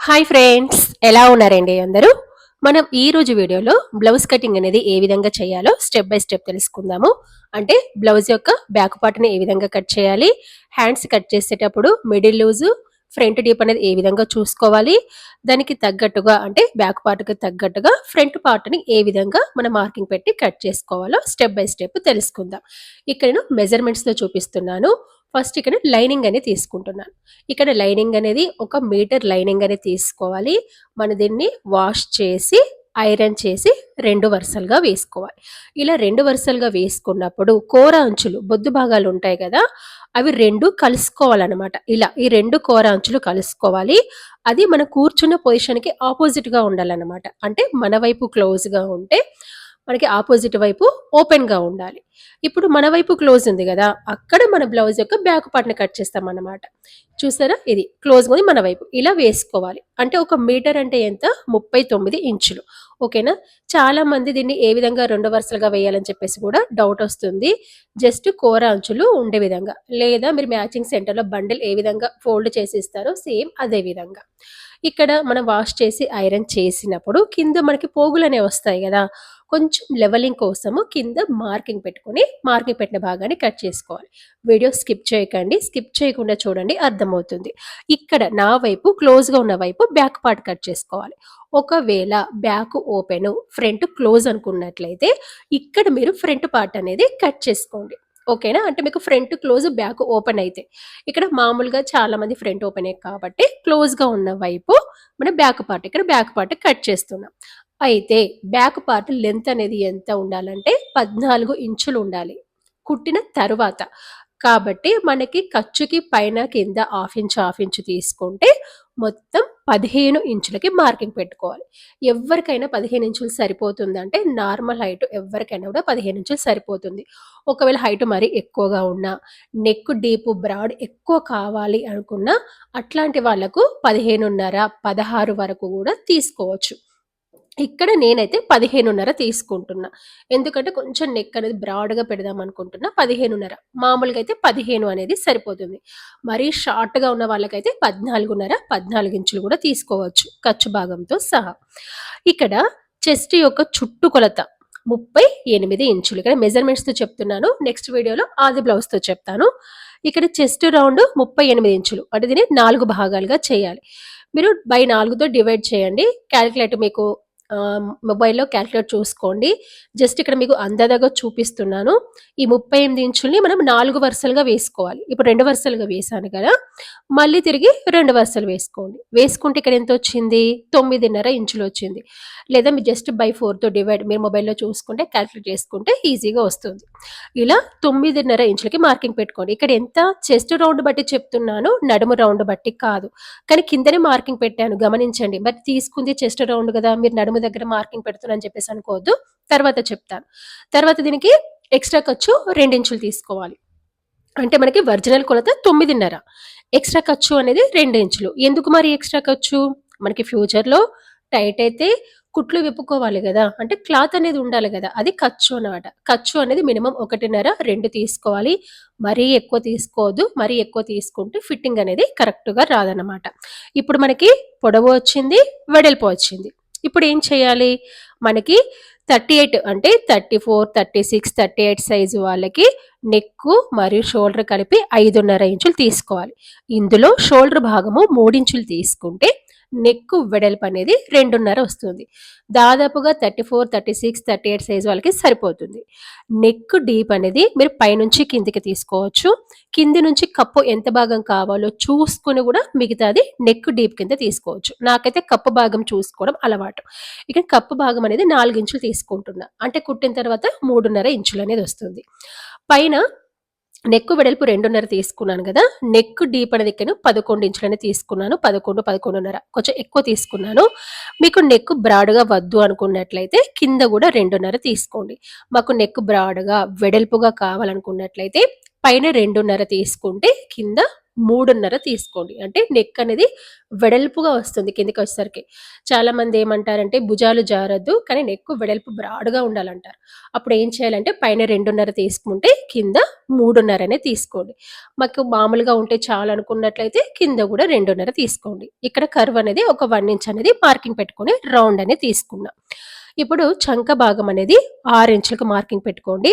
Hi friends, ఎలా ఉన్నారండి అందరూ? మనం ఈ రోజు వీడియోలో బ్లౌజ్ కటింగ్ అనేది ఏ విధంగా చేయాలో స్టెప్ బై స్టెప్ తెలుసుకుందాము. అంటే బ్లౌజ్ యొక్క బ్యాక్ పార్ట్ని ఏ విధంగా కట్ చేయాలి, హ్యాండ్స్ కట్ చేసేటప్పుడు మిడిల్ లూజు, ఫ్రంట్ డీప్ అనేది ఏ విధంగా చూసుకోవాలి, దానికి తగ్గట్టుగా అంటే బ్యాక్ పార్ట్కి తగ్గట్టుగా ఫ్రంట్ పార్ట్ని ఏ విధంగా మనం మార్కింగ్ పెట్టి కట్ చేసుకోవాలో స్టెప్ బై స్టెప్ తెలుసుకుందాం. ఇక్కడ నేను మెజర్మెంట్స్తో చూపిస్తున్నాను. ఫస్ట్ ఇక్కడ లైనింగ్ అనేది తీసుకుంటున్నాను. ఇక్కడ లైనింగ్ అనేది 1 మీటర్ లైనింగ్ అనేది తీసుకోవాలి. మనం దీన్ని వాష్ చేసి ఐరన్ చేసి 2 వరుసలుగా వేసుకోవాలి. ఇలా 2 వరుసలుగా వేసుకున్నప్పుడు కోర అంచులు బొద్దు భాగాలు ఉంటాయి కదా, అవి 2 కలుసుకోవాలన్నమాట. ఇలా ఈ 2 కోర అంచులు కలుసుకోవాలి. అది మనం కూర్చున్న పొజిషన్కి ఆపోజిట్గా ఉండాలన్నమాట. అంటే మన వైపు క్లోజ్గా ఉంటే మనకి ఆపోజిట్ వైపు ఓపెన్గా ఉండాలి. ఇప్పుడు మన వైపు క్లోజ్ ఉంది కదా, అక్కడ మన బ్లౌజ్ యొక్క బ్యాక్ పార్ట్ని కట్ చేస్తాం అన్నమాట. చూసారా, ఇది క్లోజ్ ఉంది మన వైపు, ఇలా వేసుకోవాలి. అంటే 1 మీటర్ అంటే ఎంత? 39 ఇంచులు. ఓకేనా? చాలా మంది దీన్ని ఏ విధంగా 2 వరుసలుగా వేయాలని చెప్పేసి కూడా డౌట్ వస్తుంది. జస్ట్ కోర అంచులు ఉండే విధంగా, లేదా మీరు మ్యాచింగ్ సెంటర్లో బండిల్ ఏ విధంగా ఫోల్డ్ చేసి ఇస్తారో సేమ్ అదే విధంగా. ఇక్కడ మనం వాష్ చేసి ఐరన్ చేసినప్పుడు కింద మనకి పోగులు అనేవి వస్తాయి కదా, కొంచెం లెవెలింగ్ కోసము కింద మార్కింగ్ పెట్టుకొని మార్కింగ్ పెట్టిన భాగాన్ని కట్ చేసుకోవాలి. వీడియో స్కిప్ చేయకండి, స్కిప్ చేయకుండా చూడండి, అర్థమవుతుంది. ఇక్కడ నా వైపు క్లోజ్గా ఉన్న వైపు బ్యాక్ పార్ట్ కట్ చేసుకోవాలి. ఒకవేళ బ్యాక్ ఓపెన్ ఫ్రంట్ క్లోజ్ అనుకున్నట్లయితే ఇక్కడ మీరు ఫ్రంట్ పార్ట్ అనేది కట్ చేసుకోండి. ఓకేనా? అంటే మీకు ఫ్రంట్ క్లోజ్ బ్యాక్ ఓపెన్ అయితే, ఇక్కడ మామూలుగా చాలా మంది ఫ్రంట్ ఓపెన్ కాబట్టి క్లోజ్గా ఉన్న వైపు మనం బ్యాక్ పార్ట్, ఇక్కడ బ్యాక్ పార్ట్ కట్ చేస్తున్నాం. అయితే బ్యాక్ పార్ట్ లెంత్ అనేది ఎంత ఉండాలంటే 14 ఇంచులు ఉండాలి కుట్టిన తరువాత. కాబట్టి మనకి ఖర్చుకి పైన కింద హాఫ్ ఇంచు తీసుకుంటే మొత్తం 15 ఇంచులకి మార్కింగ్ పెట్టుకోవాలి. ఎవరికైనా 15 ఇంచులు సరిపోతుందంటే, నార్మల్ హైట్ ఎవరికైనా కూడా 15 ఇంచులు సరిపోతుంది. ఒకవేళ హైట్ మరీ ఎక్కువగా ఉన్నా, నెక్ డీప్ బ్రాడ్ ఎక్కువ కావాలి అనుకున్నా, అట్లాంటి వాళ్ళకు 15.5 16 వరకు కూడా తీసుకోవచ్చు. ఇక్కడ నేనైతే 15.5 తీసుకుంటున్నా. ఎందుకంటే కొంచెం నెక్ అనేది బ్రాడ్గా పెడదాం అనుకుంటున్నా. 15.5, మామూలుగా అయితే 15 అనేది సరిపోతుంది. మరీ షార్ట్గా ఉన్న వాళ్ళకైతే 14.5 14 ఇంచులు కూడా తీసుకోవచ్చు ఖర్చు భాగంతో సహా. ఇక్కడ చెస్ట్ యొక్క చుట్టు కొలత 38 ఇంచులు. ఇక్కడ మెజర్మెంట్స్తో చెప్తున్నాను, నెక్స్ట్ వీడియోలో ఆది బ్లౌజ్తో చెప్తాను. ఇక్కడ చెస్ట్ రౌండ్ 38 ఇంచులు. అంటే దీన్ని 4 భాగాలుగా చేయాలి. మీరు బై 4తో డివైడ్ చేయండి. క్యాలిక్యులేటర్ మీకు మొబైల్లో క్యాలిక్యులేట్ చూసుకోండి. జస్ట్ ఇక్కడ మీకు అందాజగా చూపిస్తున్నాను. ఈ 38 ఇంచుల్ని మనం 4 వరుసలుగా వేసుకోవాలి. ఇప్పుడు 2 వరుసలుగా వేసాను కదా, మళ్ళీ తిరిగి 2 వరుసలు వేసుకోండి. వేసుకుంటే ఇక్కడ ఎంత వచ్చింది? 9.5 ఇంచులు వచ్చింది. లేదా మీరు జస్ట్ బై 4తో డివైడ్, మీరు మొబైల్లో చూసుకుంటే క్యాలిక్యులేట్ చేసుకుంటే ఈజీగా వస్తుంది. ఇలా 9.5 ఇంచులకి మార్కింగ్ పెట్టుకోండి. ఇక్కడ ఎంత? చెస్ట్ రౌండ్ బట్టి చెప్తున్నాను, నడుము రౌండ్ బట్టి కాదు. కానీ కిందనే మార్కింగ్ పెట్టాను, గమనించండి. బట్ తీసుకుంది చెస్ట్ రౌండ్ కదా, మీరు నడుము దగ్గర మార్కింగ్ పెడుతున్నాను చెప్పేసి అనుకోవద్దు, తర్వాత చెప్తాను. తర్వాత దీనికి ఎక్స్ట్రా ఖర్చు 2 ఇంచులు తీసుకోవాలి. అంటే మనకి ఒరిజినల్ కొలత 9.5, ఎక్స్ట్రా ఖర్చు అనేది 2 ఇంచులు. ఎందుకు మరి ఎక్స్ట్రా ఖర్చు? మనకి ఫ్యూచర్లో టైట్ అయితే కుట్లు విప్పుకోవాలి కదా, అంటే క్లాత్ అనేది ఉండాలి కదా, అది ఖర్చు అన్నమాట. ఖర్చు అనేది మినిమం 1.5 2 తీసుకోవాలి. మరీ ఎక్కువ తీసుకోవద్దు, మరీ ఎక్కువ తీసుకుంటే ఫిట్టింగ్ అనేది కరెక్ట్గా రాదన్నమాట. ఇప్పుడు మనకి పొడవు వచ్చింది, వెడల్పు వచ్చింది. ఇప్పుడు ఏం చేయాలి? మనకి 38 అంటే 34 36 38 సైజు వాళ్ళకి నెక్ మరియు షోల్డర్ కలిపి 5.5 ఇంచులు తీసుకోవాలి. ఇందులో షోల్డర్ భాగము 3 ఇంచులు తీసుకుంటే నెక్ వెడల్పు అనేది 2.5 వస్తుంది. దాదాపుగా 34 36 38 సైజ్ వాళ్ళకి సరిపోతుంది. నెక్ డీప్ అనేది మీరు పైనుంచి కిందికి తీసుకోవచ్చు. కింది నుంచి కప్పు ఎంత భాగం కావాలో చూసుకుని కూడా మిగతాది నెక్ డీప్ కింద తీసుకోవచ్చు. నాకైతే కప్పు భాగం చూసుకోవడం అలవాటు. ఇక కప్పు భాగం అనేది 4 ఇంచులు తీసుకుంటున్నా. అంటే కుట్టిన తర్వాత 3.5 ఇంచులు అనేది వస్తుంది. పైన నెక్ వెడల్పు 2.5 తీసుకున్నాను కదా, నెక్ డీప్ అనేది ఇక్కడ 11 ఇంచులని తీసుకున్నాను. 11 11.5 కొంచెం ఎక్కువ తీసుకున్నాను. మీకు నెక్ బ్రాడ్గా వద్దు అనుకున్నట్లయితే కింద కూడా 2.5 తీసుకోండి. మాకు నెక్ బ్రాడ్గా వెడల్పుగా కావాలనుకున్నట్లయితే పైన 2.5 తీసుకుంటే కింద 3.5 తీసుకోండి. అంటే నెక్ అనేది వెడల్పుగా వస్తుంది కిందకి వచ్చేసరికి. చాలా మంది ఏమంటారంటే భుజాలు జారొద్దు, కానీ నెక్ వెడల్పు బ్రాడ్‌గా ఉండాలంటారు. అప్పుడు ఏం చేయాలంటే పైన 2.5 తీసుకుంటే కింద 3.5 తీసుకోండి. మాకు మామూలుగా ఉంటే చాలు అనుకున్నట్లయితే కింద కూడా 2.5 తీసుకోండి. ఇక్కడ కర్వ్ అనేది ఒక 1 ఇంచ్ అనేది మార్కింగ్ పెట్టుకొని రౌండ్ అనేది తీసుకున్నాం. ఇప్పుడు చంక భాగం అనేది 6 ఇంచులకు మార్కింగ్ పెట్టుకోండి.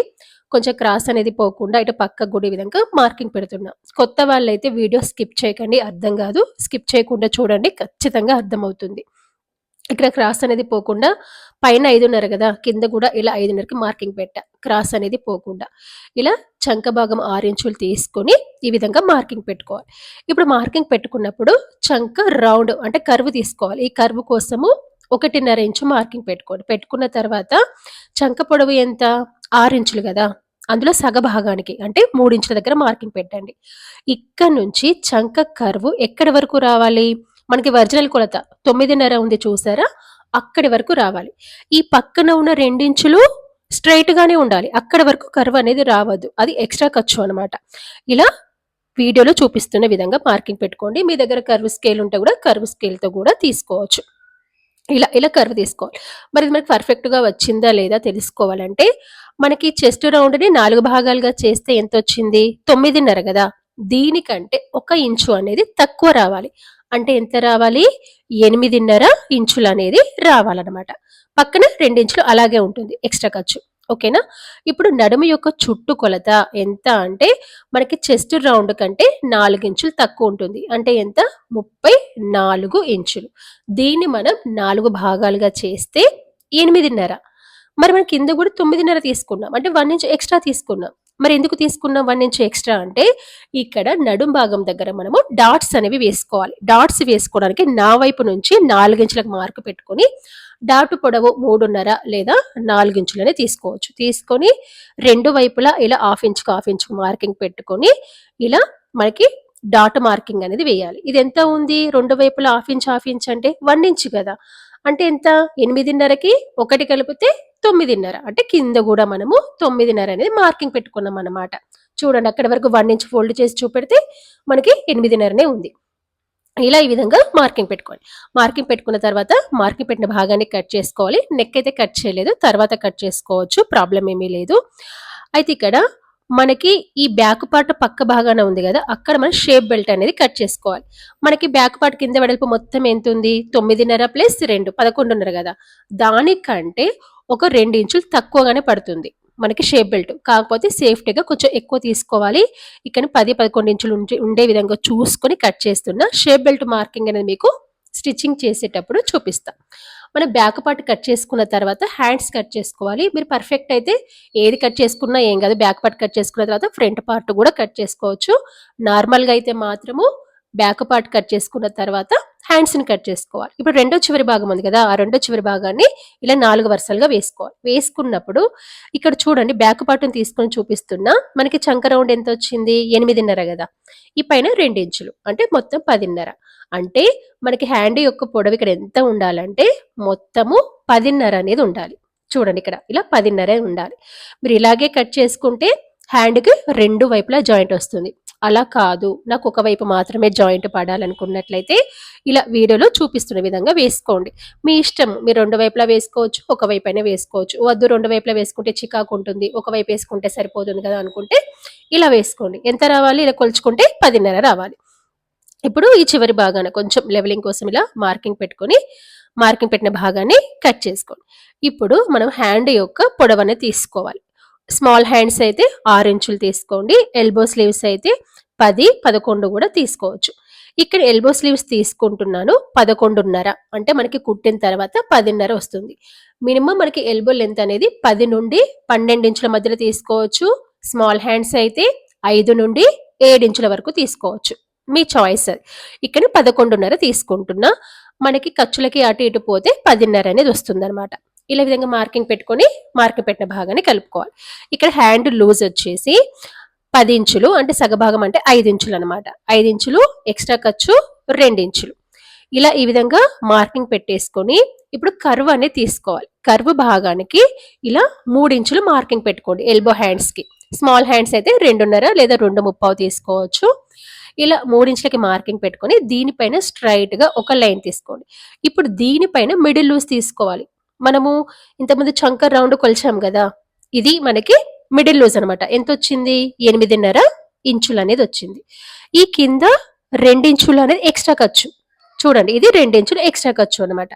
కొంచెం క్రాస్ అనేది పోకుండా ఇటు పక్కకు కూడా ఈ విధంగా మార్కింగ్ పెడుతున్నా. కొత్త వాళ్ళైతే వీడియో స్కిప్ చేయకండి, అర్థం కాదు. స్కిప్ చేయకుండా చూడండి, ఖచ్చితంగా అర్థమవుతుంది. ఇక్కడ క్రాస్ అనేది పోకుండా పైన 5.5 కదా, కింద కూడా ఇలా 5.5కి మార్కింగ్ పెట్టా, క్రాస్ అనేది పోకుండా. ఇలా చంక భాగం 6 ఇంచులు తీసుకొని ఈ విధంగా మార్కింగ్ పెట్టుకోవాలి. ఇప్పుడు మార్కింగ్ పెట్టుకున్నప్పుడు చంక రౌండ్ అంటే కర్వ్ తీసుకోవాలి. ఈ కర్వ్ కోసము 1.5 ఇంచు మార్కింగ్ పెట్టుకోండి. పెట్టుకున్న తర్వాత చంక పొడవు ఎంత? 6 ఇంచులు కదా, అందులో సగ భాగానికి అంటే 3 ఇంచుల దగ్గర మార్కింగ్ పెట్టండి. ఇక్కడ నుంచి చంక కర్వ్ ఎక్కడి వరకు రావాలి? మనకి ఒరిజినల్ కొలత 9.5 ఉంది చూసారా, అక్కడి వరకు రావాలి. ఈ పక్కన ఉన్న 2 ఇంచులు స్ట్రైట్ గానే ఉండాలి, అక్కడి వరకు కర్వ్ అనేది రావద్దు, అది ఎక్స్ట్రా ఖర్చు అనమాట. ఇలా వీడియోలో చూపిస్తున్న విధంగా మార్కింగ్ పెట్టుకోండి. మీ దగ్గర కర్వ్ స్కేల్ ఉంటే కూడా కర్వ్ స్కేల్తో కూడా తీసుకోవచ్చు. ఇలా ఇలా కర్వ్ తీసుకోవాలి. మరి ఇది మనకి పర్ఫెక్ట్‌గా వచ్చిందా లేదా తెలుసుకోవాలంటే మనకి చెస్ట్ రౌండ్‌ని 4 భాగాలుగా చేస్తే ఎంతొచ్చింది? 9.5 కదా! దీనికంటే 1 ఇంచు అనేది తక్కువ రావాలి. అంటే ఎంత రావాలి? 8.5 ఇంచులనేది రావాలన్నమాట. పక్కన 2 ఇంచులు అలాగే ఉంటుంది ఎక్స్ట్రా ఖర్చు. ఓకేనా? ఇప్పుడు నడుము యొక్క చుట్టు కొలత ఎంత అంటే మనకి చెస్ట్ రౌండ్ కంటే 4 ఇంచులు తక్కువ ఉంటుంది. అంటే ఎంత? 34 ఇంచులు. దీన్ని మనం 4 భాగాలుగా చేస్తే 8.5. మరి మనం కింద కూడా 9.5 తీసుకున్నాం. అంటే 1 ఇంచ్ ఎక్స్ట్రా తీసుకున్నాం. మరి ఎందుకు తీసుకున్నాం 1 ఇంచ్ ఎక్స్ట్రా అంటే ఇక్కడ నడుం భాగం దగ్గర మనము డాట్స్ అనేవి వేసుకోవాలి. డాట్స్ వేసుకోవడానికి నా వైపు నుంచి 4 ఇంచులకు మార్క్ పెట్టుకొని డాట్ పొడవు 3.5 లేదా 4 ఇంచులనే తీసుకోవచ్చు. తీసుకొని రెండు వైపులా ఇలా హాఫ్ ఇంచుకు మార్కింగ్ పెట్టుకొని ఇలా మనకి డాట్ మార్కింగ్ అనేది వేయాలి. ఇది ఎంత ఉంది? రెండు వైపులా హాఫ్ ఇంచ్ అంటే 1 ఇంచ్ కదా, అంటే ఎంత? 8.5కి 1 కలిపితే 9.5, అంటే కింద కూడా మనము 9.5 అనేది మార్కింగ్ పెట్టుకున్నాం అన్నమాట. చూడండి, అక్కడి వరకు 1 ఇంచ్ ఫోల్డ్ చేసి చూపెడితే మనకి 8.5నే ఉంది. ఇలా ఈ విధంగా మార్కింగ్ పెట్టుకోండి. మార్కింగ్ పెట్టుకున్న తర్వాత మార్కింగ్ పెట్టిన భాగాన్ని కట్ చేసుకోవాలి. నెక్ అయితే కట్ చేయలేదు, తర్వాత కట్ చేసుకోవచ్చు, ప్రాబ్లం ఏమీ లేదు. అయితే ఇక్కడ మనకి ఈ బ్యాక్ పార్ట్ పక్క భాగాన ఉంది కదా, అక్కడ మనం షేప్ బెల్ట్ అనేది కట్ చేసుకోవాలి. మనకి బ్యాక్ పార్ట్ కింద వెడల్పు మొత్తం ఎంత ఉంది? 9.5 ప్లస్ 2 11.5 కదా, దానికంటే ఒక 2 ఇంచులు తక్కువగానే పడుతుంది మనకి షేప్ బెల్ట్. కాకపోతే సేఫ్టీగా కొంచెం ఎక్కువ తీసుకోవాలి. ఇక్కడ 10-11 ఇంచులు ఉండే విధంగా చూసుకొని కట్ చేస్తున్నా. షేప్ బెల్ట్ మార్కింగ్ అనేది మీకు స్టిచ్చింగ్ చేసేటప్పుడు చూపిస్తా. మనం బ్యాక్ పార్ట్ కట్ చేసుకున్న తర్వాత హ్యాండ్స్ కట్ చేసుకోవాలి. మీరు పర్ఫెక్ట్ అయితే ఏది కట్ చేసుకున్నా ఏం కాదు. బ్యాక్ పార్ట్ కట్ చేసుకున్న తర్వాత ఫ్రంట్ పార్ట్ కూడా కట్ చేసుకోవచ్చు. నార్మల్గా అయితే మాత్రము బ్యాక్ పార్ట్ కట్ చేసుకున్న తర్వాత హ్యాండ్స్ని కట్ చేసుకోవాలి. ఇప్పుడు రెండో చివరి భాగం ఉంది కదా, ఆ రెండో చివరి భాగాన్ని ఇలా 4 వరుసలుగా వేసుకోవాలి. వేసుకున్నప్పుడు ఇక్కడ చూడండి, బ్యాక్ పార్ట్ని తీసుకొని చూపిస్తున్నా. మనకి చంక రౌండ్ ఎంత వచ్చింది? 8.5 కదా, ఈ పైన 2 ఇంచులు అంటే మొత్తం 10.5. అంటే మనకి హ్యాండ్ యొక్క పొడవు ఇక్కడ ఎంత ఉండాలంటే మొత్తము 10.5 అనేది ఉండాలి. చూడండి, ఇక్కడ ఇలా 10.5 ఉండాలి. మీరు ఇలాగే కట్ చేసుకుంటే హ్యాండ్కి రెండు వైపులా జాయింట్ వస్తుంది. అలా కాదు, నాకు ఒక వైపు మాత్రమే జాయింట్ పడాలనుకున్నట్లయితే ఇలా వీడియోలో చూపిస్తున్న విధంగా వేసుకోండి. మీ ఇష్టం, మీరు రెండు వైపులా వేసుకోవచ్చు, ఒక వైపు అయినా వేసుకోవచ్చు. వద్దు రెండు వైపులా వేసుకుంటే చికాకు ఉంటుంది, ఒక వైపు వేసుకుంటే సరిపోతుంది కదా అనుకుంటే ఇలా వేసుకోండి. ఎంత రావాలి? ఇలా కొలుచుకుంటే 10.5 రావాలి. ఇప్పుడు ఈ చివరి భాగాన కొంచెం లెవెలింగ్ కోసం ఇలా మార్కింగ్ పెట్టుకొని మార్కింగ్ పెట్టిన భాగాన్ని కట్ చేసుకోండి. ఇప్పుడు మనం హ్యాండ్ యొక్క పొడవని తీసుకోవాలి. స్మాల్ హ్యాండ్స్ అయితే 6 ఇంచులు తీసుకోండి. ఎల్బో స్లీవ్స్ అయితే 10-11 కూడా తీసుకోవచ్చు. ఇక్కడ ఎల్బో స్లీవ్స్ తీసుకుంటున్నాను 11.5, అంటే మనకి కుట్టిన తర్వాత 10.5 వస్తుంది. మినిమం మనకి ఎల్బో లెంత్ అనేది 10 నుండి 12 ఇంచుల మధ్యలో తీసుకోవచ్చు. స్మాల్ హ్యాండ్స్ అయితే 5 నుండి 7 ఇంచుల వరకు తీసుకోవచ్చు, మీ చాయిస్. ఇక్కడ 11.5 తీసుకుంటున్నా. మనకి ఖర్చులకి అటు ఇటు పోతే 10.5 అనేది వస్తుంది అనమాట. ఇలా విధంగా మార్కింగ్ పెట్టుకొని మార్కింగ్ పెట్టిన భాగాన్ని కలుపుకోవాలి. ఇక్కడ హ్యాండ్ లూజ్ వచ్చేసి 10 ఇంచులు, అంటే సగభాగం అంటే 5 ఇంచులు అనమాట. 5 ఇంచులు ఎక్స్ట్రా ఖర్చు 2 ఇంచులు. ఇలా ఈ విధంగా మార్కింగ్ పెట్టేసుకొని ఇప్పుడు కర్వ్ అనేది తీసుకోవాలి. కర్వ్ భాగానికి ఇలా 3 ఇంచులు మార్కింగ్ పెట్టుకోండి ఎల్బో హ్యాండ్స్కి. స్మాల్ హ్యాండ్స్ అయితే 2.5 లేదా 2.35 తీసుకోవచ్చు. ఇలా 3 ఇంచులకి మార్కింగ్ పెట్టుకొని దీనిపైన స్ట్రైట్ గా ఒక లైన్ తీసుకోండి. ఇప్పుడు దీనిపైన మిడిల్ లూజ్ తీసుకోవాలి. మనము ఇంతకుముందు చంక రౌండ్ కొలిచాం కదా, ఇది మనకి మిడిల్ లూజ్ అనమాట. ఎంత వచ్చింది? 8.5 ఇంచులు అనేది వచ్చింది. ఈ కింద 2 ఇంచులు అనేది ఎక్స్ట్రా ఖర్చు. చూడండి, ఇది 2 ఇంచులు ఎక్స్ట్రా ఖర్చు అనమాట.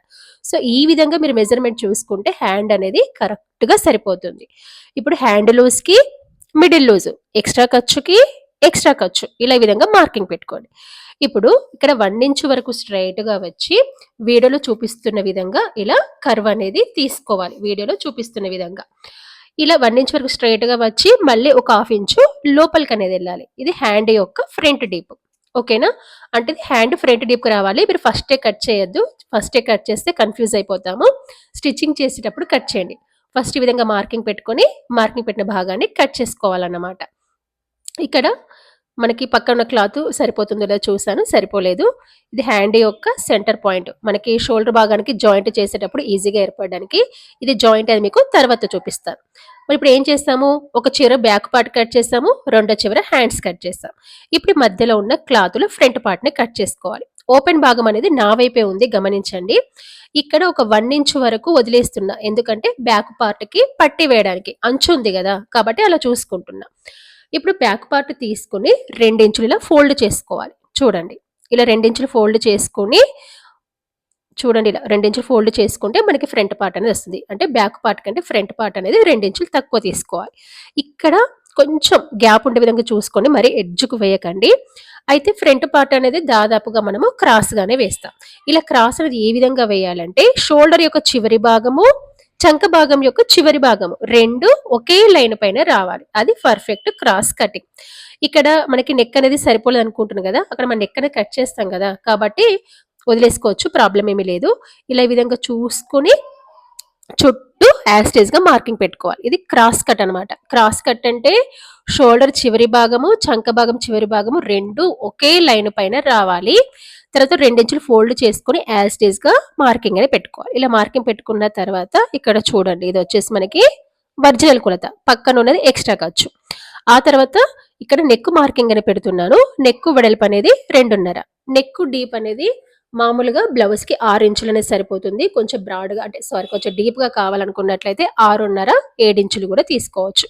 సో ఈ విధంగా మీరు మెజర్మెంట్ చూసుకుంటే హ్యాండ్ అనేది కరెక్ట్ గా సరిపోతుంది. ఇప్పుడు హ్యాండ్ లూజ్ కి మిడిల్ లూజ్, ఎక్స్ట్రా ఖర్చుకి ఎక్స్ట్రా ఖర్చు, ఇలా ఈ విధంగా మార్కింగ్ పెట్టుకోండి. ఇప్పుడు ఇక్కడ 1 ఇంచు వరకు స్ట్రైట్ గా వచ్చి వీడియోలో చూపిస్తున్న విధంగా ఇలా కర్వ్ అనేది తీసుకోవాలి. వీడియోలో చూపిస్తున్న విధంగా ఇలా 1 ఇంచ్ వరకు స్ట్రైట్ గా వచ్చి మళ్ళీ ఒక 1/2 ఇంచు లోపలికి అనేది వెళ్ళాలి. ఇది హ్యాండ్ యొక్క ఫ్రంట్ డీప్. ఓకేనా? అంటే హ్యాండ్ ఫ్రంట్ డీప్ కి రావాలి. మీరు ఫస్టే కట్ చేయొద్దు. ఫస్టే కట్ చేస్తే కన్ఫ్యూజ్ అయిపోతాము. స్టిచ్చింగ్ చేసేటప్పుడు కట్ చేయండి. ఫస్ట్ ఈ విధంగా మార్కింగ్ పెట్టుకొని మార్కింగ్ పెట్టిన భాగాన్ని కట్ చేసుకోవాలన్నమాట. ఇక్కడ మనకి పక్కన క్లాత్ సరిపోతుందో లేదో చూసాను, సరిపోలేదు. ఇది హ్యాండ్ యొక్క సెంటర్ పాయింట్. మనకి షోల్డర్ భాగానికి జాయింట్ చేసేటప్పుడు ఈజీగా ఏర్పడడానికి ఇది జాయింట్ అది మీకు తర్వాత చూపిస్తాను. మరి ఇప్పుడు ఏం చేస్తాము? ఒక చివర బ్యాక్ పార్ట్ కట్ చేస్తాము, రెండో చివర హ్యాండ్స్ కట్ చేస్తాం. ఇప్పుడు మధ్యలో ఉన్న క్లాత్లో ఫ్రంట్ పార్ట్ ని కట్ చేసుకోవాలి. ఓపెన్ భాగం అనేది నా వైపే ఉంది, గమనించండి. ఇక్కడ ఒక 1 ఇంచ్ వరకు వదిలేస్తున్నా, ఎందుకంటే బ్యాక్ పార్ట్ కి పట్టి వేయడానికి అంచు ఉంది కదా, కాబట్టి అలా చూసుకుంటున్నా. ఇప్పుడు బ్యాక్ పార్ట్ తీసుకుని 2 ఇంచులు ఇలా ఫోల్డ్ చేసుకోవాలి. చూడండి, ఇలా 2 ఇంచులు ఫోల్డ్ చేసుకుని చూడండి, ఇలా 2 ఇంచులు ఫోల్డ్ చేసుకుంటే మనకి ఫ్రంట్ పార్ట్ అనేది వస్తుంది. అంటే బ్యాక్ పార్ట్ కంటే ఫ్రంట్ పార్ట్ అనేది 2 ఇంచులు తక్కువ తీసుకోవాలి. ఇక్కడ కొంచెం గ్యాప్ ఉండే విధంగా చూసుకొని మరి ఎడ్జ్కు వేయకండి. అయితే ఫ్రంట్ పార్ట్ అనేది దాదాపుగా మనము క్రాస్ గానే వేస్తాం. ఇలా క్రాస్ అనేది ఏ విధంగా వేయాలంటే షోల్డర్ యొక్క చివరి భాగము, చంక భాగం యొక్క చివరి భాగము రెండు ఒకే లైన్ పైన రావాలి. అది పర్ఫెక్ట్ క్రాస్ కటింగ్. ఇక్కడ మనకి నెక్ అనేది సరిపోలేదు అనుకుంటున్నాను కదా, అక్కడ మన నెక్ అనేది కట్ చేస్తాం కదా, కాబట్టి వదిలేసుకోవచ్చు, ప్రాబ్లం ఏమీ లేదు. ఇలా ఈ విధంగా చూసుకుని చుట్టూ యాస్టేజ్ గా మార్కింగ్ పెట్టుకోవాలి. ఇది క్రాస్ కట్ అనమాట. క్రాస్ కట్ అంటే షోల్డర్ చివరి భాగము, చంక భాగం చివరి భాగము రెండు ఒకే లైన్ పైన రావాలి. తర్వాత 2 ఇంచులు ఫోల్డ్ చేసుకుని యాస్టేజ్ గా మార్కింగ్ అనేది పెట్టుకోవాలి. ఇలా మార్కింగ్ పెట్టుకున్న తర్వాత ఇక్కడ చూడండి, ఇది వచ్చేసి మనకి ఒరిజినల్ కొలత, పక్కన ఉన్నది ఎక్స్ట్రా ఖర్చు. ఆ తర్వాత ఇక్కడ నెక్ మార్కింగ్ అని పెడుతున్నాను. నెక్ వెడల్పు అనేది 2.5. నెక్ డీప్ అనేది మామూలుగా బ్లౌజ్ కి 6 ఇంచులు అనేది సరిపోతుంది. కొంచెం బ్రాడ్ గా, అంటే సారీ, కొంచెం డీప్ గా కావాలనుకున్నట్లయితే 6.5, 7 ఇంచులు కూడా తీసుకోవచ్చు.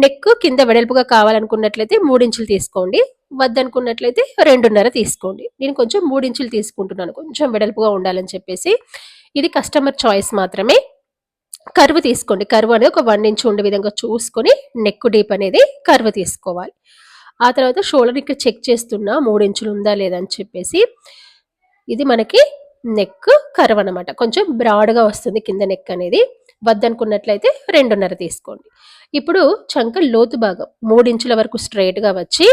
నెక్ కింద వెడల్పుగా కావాలనుకున్నట్లయితే 3 ఇంచులు తీసుకోండి. వద్దనుకున్నట్లయితే 2.5 తీసుకోండి. నేను కొంచెం 3 ఇంచులు తీసుకుంటున్నాను, కొంచెం వెడల్పుగా ఉండాలని చెప్పేసి. ఇది కస్టమర్ చాయిస్ మాత్రమే. కర్వ్ తీసుకోండి. కర్వ్ అనేది ఒక 1 ఇంచు ఉండే విధంగా చూసుకొని నెక్ డీప్ అనేది కర్వ్ తీసుకోవాలి. ఆ తర్వాత షోల్డర్ ఇక్కడ చెక్ చేస్తున్నా 3 ఇంచులు ఉందా లేదా అని చెప్పేసి. ఇది మనకి నెక్ కర్వ్ అనమాట. కొంచెం బ్రాడ్గా వస్తుంది కింద నెక్ అనేది. వద్దనుకున్నట్లయితే 2.5 తీసుకోండి. ఇప్పుడు చంక లోతు భాగం 3 ఇంచుల వరకు స్ట్రైట్ గా వచ్చి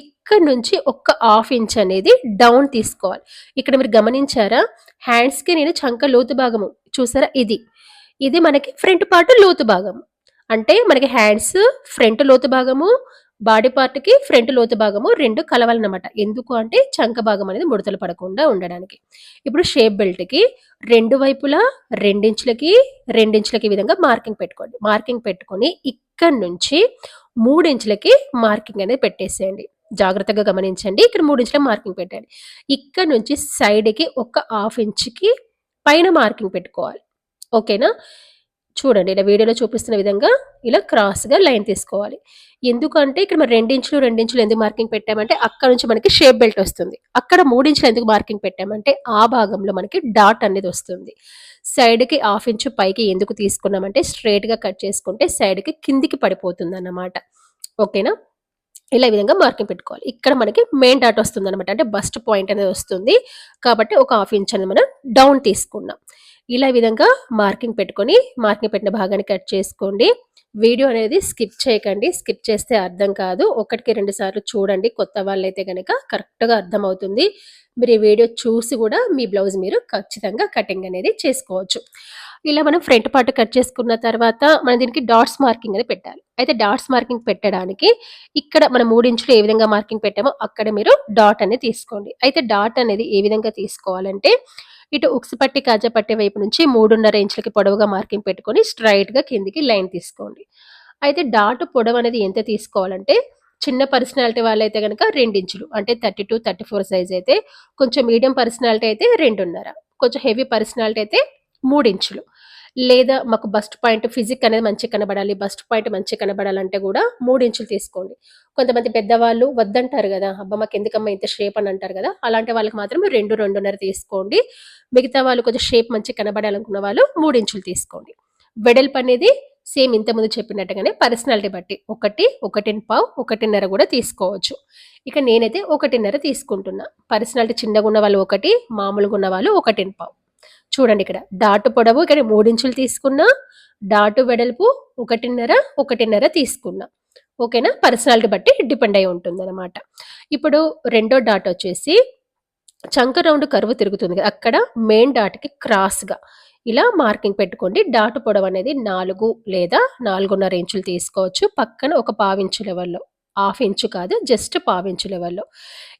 ఇక్కడ నుంచి ఒక 1/2 ఇంచ్ అనేది డౌన్ తీసుకోవాలి. ఇక్కడ మీరు గమనించారా, హ్యాండ్స్ కి నేను చంక లోతు భాగము చూసారా, ఇది మనకి ఫ్రంట్ పార్ట్ లోతు భాగము. అంటే మనకి హ్యాండ్స్ ఫ్రంట్ లోతు భాగము, బాడీ పార్ట్ కి ఫ్రంట్ లోతు భాగము రెండు కలవాలన్నమాట. ఎందుకు అంటే చంక భాగం అనేది ముడతలు పడకుండా ఉండడానికి. ఇప్పుడు షేప్ బెల్ట్ కి రెండు వైపులా 2 ఇంచులకి 2 ఇంచులకి విధంగా మార్కింగ్ పెట్టుకోండి. మార్కింగ్ పెట్టుకొని ఇక్కడ నుంచి 3 ఇంచులకి మార్కింగ్ అనేది పెట్టేసేయండి. జాగ్రత్తగా గమనించండి, ఇక్కడ 3 ఇంచుల మార్కింగ్ పెట్టండి. ఇక్కడ నుంచి సైడ్ కి ఒక 1/2 ఇంచుకి పైన మార్కింగ్ పెట్టుకోవాలి. ఓకేనా? చూడండి, ఇలా వీడియోలో చూపిస్తున్న విధంగా ఇలా క్రాస్ గా లైన్ తీసుకోవాలి. ఎందుకంటే ఇక్కడ మనం 2 ఇంచులు 2 ఇంచులు ఎందుకు మార్కింగ్ పెట్టామంటే అక్కడ నుంచి మనకి షేప్ బెల్ట్ వస్తుంది. అక్కడ 3 ఇంచులు ఎందుకు మార్కింగ్ పెట్టామంటే ఆ భాగంలో మనకి డాట్ అనేది వస్తుంది. సైడ్ కి 1/2 ఇంచు పైకి ఎందుకు తీసుకున్నామంటే స్ట్రైట్ గా కట్ చేసుకుంటే సైడ్ కి కిందికి పడిపోతుంది అన్నమాట. ఓకేనా? ఇలా ఈ విధంగా మార్కింగ్ పెట్టుకోవాలి. ఇక్కడ మనకి మెయిన్ డాట్ వస్తుంది అనమాట, అంటే బస్ట్ పాయింట్ అనేది వస్తుంది. కాబట్టి ఒక 1/2 ఇంచ్ అనేది మనం డౌన్ తీసుకున్నాం. ఇలా ఈ విధంగా మార్కింగ్ పెట్టుకొని మార్కింగ్ పెట్టిన భాగాన్ని కట్ చేసుకోండి. వీడియో అనేది స్కిప్ చేయకండి, స్కిప్ చేస్తే అర్థం కాదు. 1కి 2 సార్లు చూడండి. కొత్త వాళ్ళైతే కనుక కరెక్ట్గా అర్థం అవుతుంది. మీరు ఈ వీడియో చూసి కూడా మీ బ్లౌజ్ మీరు ఖచ్చితంగా కటింగ్ అనేది చేసుకోవచ్చు. ఇలా మనం ఫ్రంట్ పార్ట్ కట్ చేసుకున్న తర్వాత మనం దీనికి డాట్స్ మార్కింగ్ అనేది పెట్టాలి. అయితే డాట్స్ మార్కింగ్ పెట్టడానికి ఇక్కడ మనం 3 ఇంచులు ఏ విధంగా మార్కింగ్ పెట్టామో అక్కడ మీరు డాట్ అనేది తీసుకోండి. అయితే డాట్ అనేది ఏ విధంగా తీసుకోవాలంటే ఇటు ఉక్సు పట్టి కాజా పట్టి వైపు నుంచి 3.5 ఇంచులకి పొడవుగా మార్కింగ్ పెట్టుకొని స్ట్రైట్ గా కిందికి లైన్ తీసుకోండి. అయితే డాట్ పొడవు అనేది ఎంత తీసుకోవాలంటే చిన్న పర్సనాలిటీ వాళ్ళైతే గనక 2 ఇంచులు అంటే 32, 34 సైజ్ అయితే, కొంచెం మీడియం పర్సనాలిటీ అయితే 2.5, కొంచెం హెవీ పర్సనాలిటీ అయితే 3 ఇంచులు. లేదా మాకు బస్ట్ పాయింట్ ఫిజిక్ అనేది మంచిగా కనబడాలి, బస్ట్ పాయింట్ మంచిగా కనబడాలంటే కూడా 3 ఇంచులు తీసుకోండి. కొంతమంది పెద్దవాళ్ళు వద్దంటారు కదా, అబ్బా మాకు ఎందుకమ్మా ఇంత షేప్ అని అంటారు కదా, అలాంటి వాళ్ళకి మాత్రం 2, 2.5 తీసుకోండి. మిగతా వాళ్ళు కొంచెం షేప్ మంచిగా కనబడాలనుకున్న వాళ్ళు 3 ఇంచులు తీసుకోండి. వెడల్పు అనేది సేమ్ ఇంతకుముందు చెప్పినట్టుగానే పర్సనాలిటీ బట్టి 1, 1.5, 1.5 కూడా తీసుకోవచ్చు. ఇక నేనైతే 1.5 తీసుకుంటున్నా. పర్సనాలిటీ చిన్నగా ఉన్న వాళ్ళు 1, మామూలుగా ఉన్న వాళ్ళు 1.5. చూడండి ఇక్కడ డాటు పొడవు ఇక్కడ 3 ఇంచులు తీసుకున్నా, డాటు వెడల్పు 1.5, 1.5 తీసుకున్నా. ఓకేనా, పర్సనాలిటీ బట్టి డిపెండ్ అయి ఉంటుంది అనమాట. ఇప్పుడు రెండో డాట్ వచ్చేసి చంక రౌండ్ కరువు తిరుగుతుంది కదా, అక్కడ మెయిన్ డాట్కి క్రాస్గా ఇలా మార్కింగ్ పెట్టుకోండి. డాటు పొడవు అనేది 4 లేదా 4.5 ఇంచులు తీసుకోవచ్చు. పక్కన ఒక పావించు లెవెల్లో, హాఫ్ ఇంచు కాదు, జస్ట్ పావించు లెవెల్లో.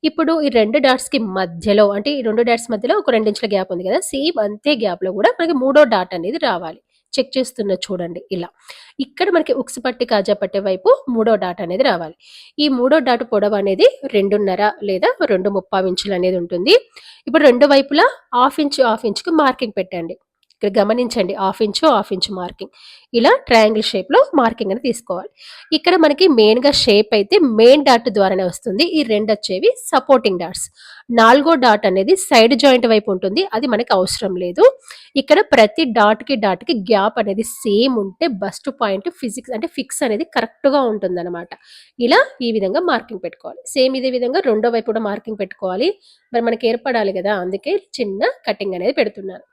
ఇప్పుడు ఈ 2 డాట్స్కి మధ్యలో, అంటే ఈ 2 డాట్స్ మధ్యలో ఒక 2 ఇంచుల గ్యాప్ ఉంది కదా, సేమ్ అంతే గ్యాప్లో కూడా మనకి మూడో డాట్ అనేది రావాలి. చెక్ చేస్తున్న చూడండి ఇలా. ఇక్కడ మనకి ఉక్స్ పట్టి కాజా పట్టే వైపు మూడో డాట్ అనేది రావాలి. ఈ మూడో డాట్ పొడవు అనేది 2.5 లేదా 2.35 ఇంచులు అనేది ఉంటుంది. ఇప్పుడు రెండు వైపులా హాఫ్ ఇంచుకి మార్కింగ్ పెట్టండి. ఇక్కడ గమనించండి, హాఫ్ ఇంచు మార్కింగ్, ఇలా ట్రయాంగిల్ షేప్లో మార్కింగ్ అనేది తీసుకోవాలి. ఇక్కడ మనకి మెయిన్గా షేప్ అయితే మెయిన్ డాట్ ద్వారానే వస్తుంది. ఈ రెండు వచ్చేవి సపోర్టింగ్ డాట్స్. 4వ డాట్ అనేది సైడ్ జాయింట్ వైపు ఉంటుంది, అది మనకి అవసరం లేదు. ఇక్కడ ప్రతి డాట్కి గ్యాప్ అనేది సేమ్ ఉంటే బస్ట్ పాయింట్ ఫిజిక్స్ అంటే ఫిక్స్ అనేది కరెక్ట్గా ఉంటుంది అనమాట. ఇలా ఈ విధంగా మార్కింగ్ పెట్టుకోవాలి. సేమ్ ఇదే విధంగా రెండో వైపు కూడా మార్కింగ్ పెట్టుకోవాలి. మరి మనకి ఏర్పడాలి కదా, అందుకే చిన్న కటింగ్ అనేది పెడుతున్నాను.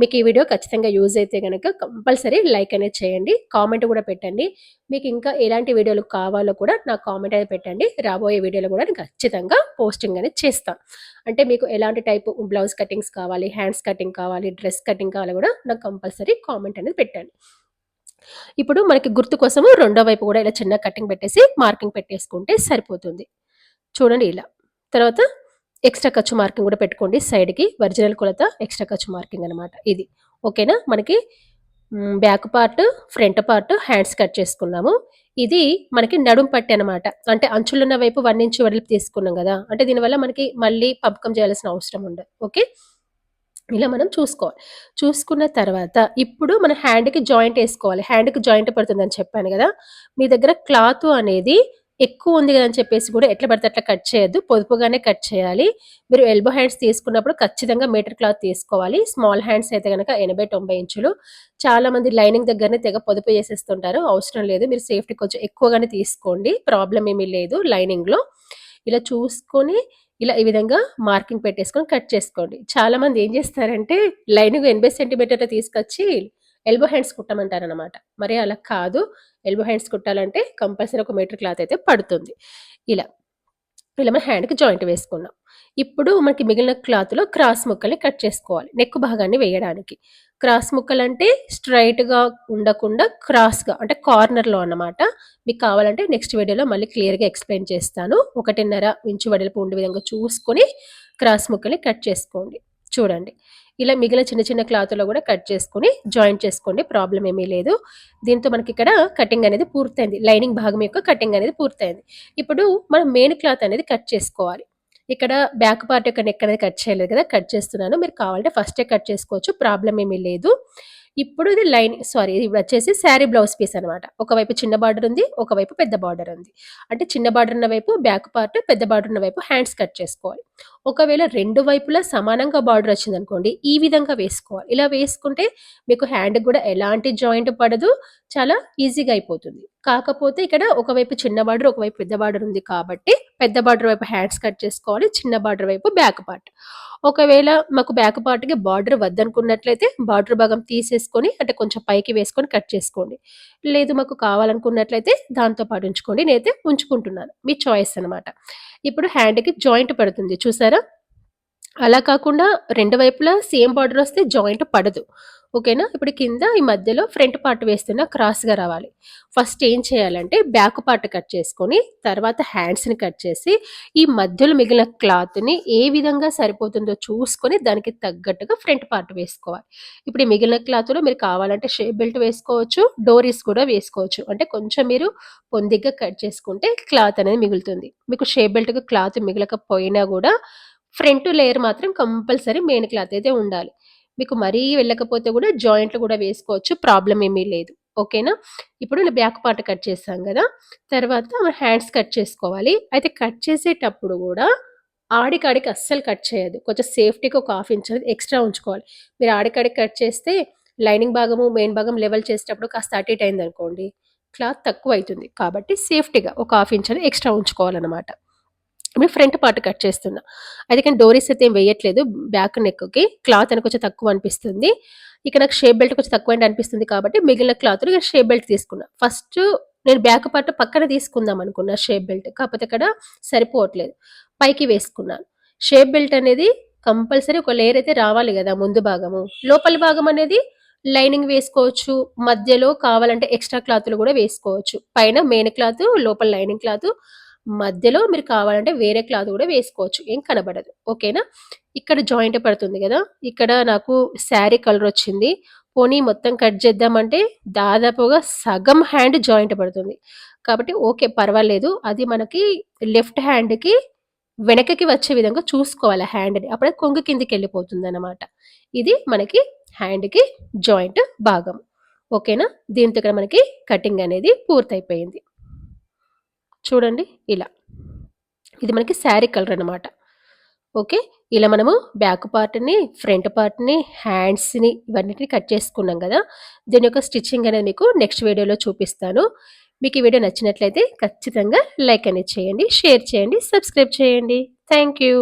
మీకు ఈ వీడియో ఖచ్చితంగా యూజ్ అయితే కనుక కంపల్సరీ లైక్ అనేది చేయండి, కామెంట్ కూడా పెట్టండి. మీకు ఇంకా ఎలాంటి వీడియోలు కావాలో కూడా నాకు కామెంట్ అనేది పెట్టండి. రాబోయే వీడియోలో కూడా నేను ఖచ్చితంగా పోస్టింగ్ అనేది చేస్తాను. అంటే మీకు ఎలాంటి టైప్ బ్లౌజ్ కటింగ్స్ కావాలి, హ్యాండ్స్ కటింగ్ కావాలి, డ్రెస్ కటింగ్ కావాలి కూడా నాకు కంపల్సరీ కామెంట్ అనేది పెట్టండి. ఇప్పుడు మనకి గుర్తు కోసము రెండో వైపు కూడా ఇలా చిన్న కటింగ్ పెట్టేసి మార్కింగ్ పెట్టేసుకుంటే సరిపోతుంది. చూడండి ఇలా. తర్వాత ఎక్స్ట్రా ఖర్చు మార్కింగ్ కూడా పెట్టుకోండి సైడ్కి, ఒరిజినల్ కొలత ఎక్స్ట్రా ఖర్చు మార్కింగ్ అనమాట ఇది. ఓకేనా, మనకి back part, front part, hands cut చేసుకున్నాము. ఇది మనకి నడుం పట్టి అనమాట. అంటే అంచులున్న వైపు 1 ఇంచు వెడల్పు తీసుకున్నాం కదా, అంటే దీనివల్ల మనకి మళ్ళీ పంపకం చేయాల్సిన అవసరం ఉండదు. ఓకే, ఇలా మనం చూసుకోవాలి. చూసుకున్న తర్వాత ఇప్పుడు మన హ్యాండ్కి జాయింట్ వేసుకోవాలి. హ్యాండ్కి జాయింట్ పడుతుందని చెప్పాను కదా, మీ దగ్గర క్లాత్ అనేది ఎక్కువ ఉంది కదా అని చెప్పేసి కూడా ఎట్లా పడితే అట్లా కట్ చేయొద్దు, పొదుపుగానే కట్ చేయాలి. మీరు ఎల్బో హ్యాండ్స్ తీసుకున్నప్పుడు ఖచ్చితంగా మీటర్ క్లాత్ తీసుకోవాలి. స్మాల్ హ్యాండ్స్ అయితే కనుక 80-90 ఇంచులు. చాలా మంది లైనింగ్ దగ్గరనే తెగ పొదుపు చేసేస్తుంటారు, అవసరం లేదు. మీరు సేఫ్టీ కొంచెం ఎక్కువగానే తీసుకోండి, ప్రాబ్లం ఏమీ లేదు లైనింగ్లో. ఇలా చూసుకొని ఇలా ఈ విధంగా మార్కింగ్ పెట్టేసుకొని కట్ చేసుకోండి. చాలా మంది ఏం చేస్తారంటే లైనింగ్ 80 సెంటీమీటర్లు తీసుకొచ్చి ఎల్బో హ్యాండ్స్ కుట్టమంటారనమాట. మరి అలా కాదు, ఎల్బో హ్యాండ్స్ కుట్టాలంటే కంపల్సరీ ఒక మీటర్ క్లాత్ అయితే పడుతుంది. ఇలా ఇలా మన హ్యాండ్కి జాయింట్ వేసుకున్నాం. ఇప్పుడు మనకి మిగిలిన క్లాత్లో క్రాస్ ముక్కల్ని కట్ చేసుకోవాలి, నెక్ భాగాన్ని వేయడానికి. క్రాస్ ముక్కలు అంటే స్ట్రైట్గా ఉండకుండా క్రాస్గా, అంటే కార్నర్లో అన్నమాట. మీకు కావాలంటే నెక్స్ట్ వీడియోలో మళ్ళీ క్లియర్గా ఎక్స్ప్లెయిన్ చేస్తాను. 1.5 ఇంచు వెడల్పు ఉండే విధంగా చూసుకొని క్రాస్ ముక్కల్ని కట్ చేసుకోండి. చూడండి ఇలా మిగిలిన చిన్న చిన్న క్లాత్లో కూడా కట్ చేసుకొని జాయింట్ చేసుకోండి, ప్రాబ్లం ఏమీ లేదు. దీంతో మనకి ఇక్కడ కటింగ్ అనేది పూర్తయింది, లైనింగ్ భాగం యొక్క కటింగ్ అనేది పూర్తయింది. ఇప్పుడు మనం మెయిన్ క్లాత్ అనేది కట్ చేసుకోవాలి. ఇక్కడ బ్యాక్ పార్ట్ యొక్క నెక్ అనేది కట్ చేయలేదు కదా, కట్ చేస్తున్నాను. మీరు కావాలంటే ఫస్టే కట్ చేసుకోవచ్చు, ప్రాబ్లం ఏమీ లేదు. ఇప్పుడు ఇది ఇది వచ్చేసి శారీ బ్లౌజ్ పీస్ అనమాట. ఒకవైపు చిన్న బార్డర్ ఉంది, ఒకవైపు పెద్ద బార్డర్ ఉంది. అంటే చిన్న బార్డర్ ఉన్న వైపు బ్యాక్ పార్ట్, పెద్ద బార్డర్ ఉన్న వైపు హ్యాండ్స్ కట్ చేసుకోవాలి. ఒకవేళ రెండు వైపులా సమానంగా బార్డర్ వచ్చింది అనుకోండి, ఈ విధంగా వేసుకోవాలి. ఇలా వేసుకుంటే మీకు హ్యాండ్ కూడా ఎలాంటి జాయింట్ పడదు, చాలా ఈజీగా అయిపోతుంది. కాకపోతే ఇక్కడ ఒకవైపు చిన్న బార్డర్, ఒకవైపు పెద్ద బార్డర్ ఉంది కాబట్టి పెద్ద బార్డర్ వైపు హ్యాండ్స్ కట్ చేసుకోవాలి, చిన్న బార్డర్ వైపు బ్యాక్ పార్ట్. ఒకవేళ మాకు బ్యాక్ పార్ట్కి బార్డర్ వద్దనుకున్నట్లయితే బార్డర్ భాగం తీసేసుకొని అంటే కొంచెం పైకి వేసుకొని కట్ చేసుకోండి. లేదు మాకు కావాలనుకున్నట్లయితే దాంతో పాటు ఉంచుకోండి, నేనైతే ఉంచుకుంటున్నాను, మీ చాయిస్ అనమాట. ఇప్పుడు హ్యాండ్కి జాయింట్ పడుతుంది చూసారా, అలా కాకుండా రెండు వైపులా సేమ్ బార్డర్ వస్తే జాయింట్ పడదు. ఓకేనా. ఇప్పుడు కింద ఈ మధ్యలో ఫ్రంట్ పార్ట్ వేస్తున్న క్రాస్గా రావాలి. ఫస్ట్ ఏం చేయాలంటే బ్యాక్ పార్ట్ కట్ చేసుకొని తర్వాత హ్యాండ్స్ని కట్ చేసి ఈ మధ్యలో మిగిలిన క్లాత్ని ఏ విధంగా సరిపోతుందో చూసుకొని దానికి తగ్గట్టుగా ఫ్రంట్ పార్ట్ వేసుకోవాలి. ఇప్పుడు ఈ మిగిలిన క్లాత్లో మీరు కావాలంటే షేప్ బెల్ట్ వేసుకోవచ్చు, డోరీస్ కూడా వేసుకోవచ్చు. అంటే కొంచెం మీరు పొందిగ్గా కట్ చేసుకుంటే క్లాత్ అనేది మిగులుతుంది. మీకు షేప్ బెల్ట్కి క్లాత్ మిగలకపోయినా కూడా ఫ్రంట్ లేయర్ మాత్రం కంపల్సరీ మెయిన్ క్లాత్ అయితే ఉండాలి. మీకు మరీ వెళ్ళకపోతే కూడా జాయింట్లు కూడా వేసుకోవచ్చు, ప్రాబ్లం ఏమీ లేదు. ఓకేనా. ఇప్పుడు నేను బ్యాక్ పార్ట్ కట్ చేశాం కదా, తర్వాత హ్యాండ్స్ కట్ చేసుకోవాలి. అయితే కట్ చేసేటప్పుడు కూడా ఆడికాడికి అస్సలు కట్ చేయదు, కొంచెం సేఫ్టీకి ఒక 1/2 ఇంచ్ అనేది ఎక్స్ట్రా ఉంచుకోవాలి. మీరు ఆడికాడికి కట్ చేస్తే లైనింగ్ భాగము మెయిన్ భాగం లెవెల్ చేసేటప్పుడు కాస్త అటు ఇటు అయింది అనుకోండి, క్లాత్ తక్కువ అవుతుంది. కాబట్టి సేఫ్టీగా ఒక 1/2 ఇంచ్ అనేది ఎక్స్ట్రా ఉంచుకోవాలన్నమాట. ఇప్పుడు ఫ్రంట్ పార్ట్ కట్ చేస్తున్నా. అయితే కానీ డోరీస్ అయితే ఏం వేయట్లేదు. బ్యాక్ నెక్కి క్లాత్ అని కొంచెం తక్కువ అనిపిస్తుంది. ఇక నాకు షేప్ బెల్ట్ కొంచెం తక్కువ అనిపిస్తుంది కాబట్టి మిగిలిన క్లాత్లో నేను షేప్ బెల్ట్ తీసుకున్నా. ఫస్ట్ నేను బ్యాక్ పార్ట్ పక్కన తీసుకుందాం అనుకున్నా షేప్ బెల్ట్, కాకపోతే ఇక్కడ సరిపోవట్లేదు, పైకి వేసుకున్నాను. షేప్ బెల్ట్ అనేది కంపల్సరీ ఒక లేయర్ అయితే రావాలి కదా ముందు భాగము. లోపలి భాగం అనేది లైనింగ్ వేసుకోవచ్చు, మధ్యలో కావాలంటే ఎక్స్ట్రా క్లాత్లు కూడా వేసుకోవచ్చు. పైన మెయిన్ క్లాత్, లోపల లైనింగ్ క్లాత్, మధ్యలో మీరు కావాలంటే వేరే క్లాత్ కూడా వేసుకోవచ్చు, ఏం కనబడదు. ఓకేనా. ఇక్కడ జాయింట్ పడుతుంది కదా, ఇక్కడ నాకు శారీ కలర్ వచ్చింది. పోనీ మొత్తం కట్ చేద్దామంటే దాదాపుగా సగం హ్యాండ్ జాయింట్ పడుతుంది. కాబట్టి ఓకే, పర్వాలేదు. అది మనకి లెఫ్ట్ హ్యాండ్కి వెనకకి వచ్చే విధంగా చూసుకోవాలి హ్యాండ్ని, అప్పుడే కొంగు కిందికి వెళ్ళిపోతుంది అనమాట. ఇది మనకి హ్యాండ్కి జాయింట్ భాగం. ఓకేనా. దీంతో ఇక్కడ మనకి కటింగ్ అనేది పూర్తయిపోయింది. చూడండి ఇలా, ఇది మనకి శారీ కలర్ అనమాట. ఓకే. ఇలా మనము బ్యాక్ పార్ట్ని, ఫ్రంట్ పార్ట్ని, హ్యాండ్స్ని ఇవన్నిటిని కట్ చేసుకున్నాం కదా. దీని యొక్క స్టిచ్చింగ్ అనేది మీకు నెక్స్ట్ వీడియోలో చూపిస్తాను. మీకు ఈ వీడియో నచ్చినట్లయితే ఖచ్చితంగా లైక్ అనేది చేయండి, షేర్ చేయండి, సబ్స్క్రైబ్ చేయండి. Thank you.